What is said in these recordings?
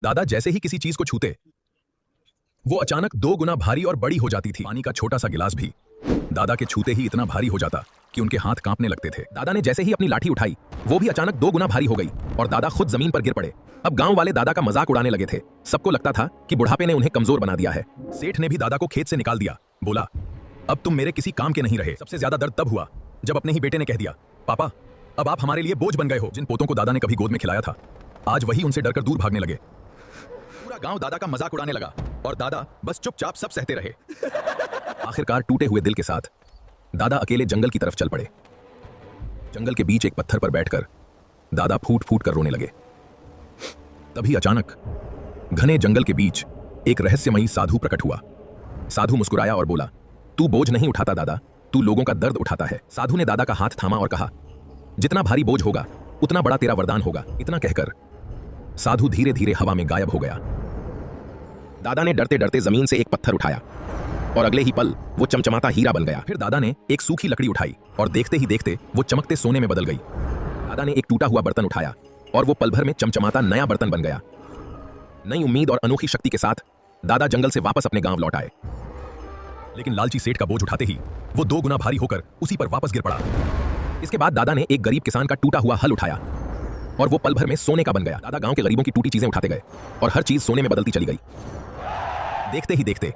दादा जैसे ही किसी चीज को छूते वो अचानक 2 गुना भारी और बड़ी हो जाती थी। पानी का छोटा सा गिलास भी दादा के छूते ही इतना भारी हो जाता कि उनके हाथ कांपने लगते थे। दादा ने जैसे ही अपनी लाठी उठाई वो भी अचानक 2 गुना भारी हो गई और दादा खुद जमीन पर गिर पड़े। अब गांव वाले दादा का मजाक उड़ाने लगे थे। सबको लगता था कि बुढ़ापे ने उन्हें कमजोर बना दिया है। सेठ ने भी दादा को खेत से निकाल दिया। बोला, अब तुम मेरे किसी काम के नहीं रहे। सबसे ज्यादा दर्द तब हुआ जब अपने ही बेटे ने कह दिया, पापा अब आप हमारे लिए बोझ बन गए हो। जिन पोतों को दादा ने कभी गोद में खिलाया था आज वही उनसे डरकर दूर भागने लगे। पूरा गांव दादा का मजाक उड़ाने लगा और दादा बस चुपचाप सब सहते रहे। आखिरकार टूटे हुए दिल के साथ दादा अकेले जंगल की तरफ चल पड़े। जंगल के बीच एक पत्थर पर बैठकर दादा फूट फूट कर रोने लगे। तभी अचानक घने जंगल के बीच एक रहस्यमयी साधु प्रकट हुआ। साधु मुस्कुराया और बोला, तू बोझ नहीं उठाता दादा, तू लोगों का दर्द उठाता है। साधु ने दादा का हाथ थामा और कहा, जितना भारी बोझ होगा उतना बड़ा तेरा वरदान होगा। इतना कहकर साधु धीरे धीरे हवा में गायब हो गया। दादा ने डरते डरते जमीन से एक पत्थर उठाया और अगले ही पल वो चमचमाता हीरा बन गया। फिर दादा ने एक सूखी लकड़ी उठाई और देखते ही देखते वो चमकते सोने में बदल गई। दादा ने एक टूटा हुआ बर्तन उठाया और वो पल भर में चमचमाता नया बर्तन बन गया। नई उम्मीद और अनोखी शक्ति के साथ दादा जंगल से वापस अपने गांव लौट आए। लेकिन लालची सेठ का बोझ उठाते ही वो 2 गुना भारी होकर उसी पर वापस गिर पड़ा। इसके बाद दादा ने एक गरीब किसान का टूटा हुआ हल उठाया और वो पल भर में सोने का बन गया। दादा गांव के गरीबों की टूटी चीजें उठाते गए और हर चीज सोने में बदलती चली गई। देखते ही देखते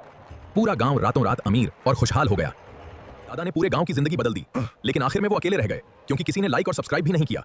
पूरा गांव रातों रात अमीर और खुशहाल हो गया। दादा ने पूरे गांव की जिंदगी बदल दी। लेकिन आखिर में वो अकेले रह गए क्योंकि किसी ने लाइक और सब्सक्राइब भी नहीं किया।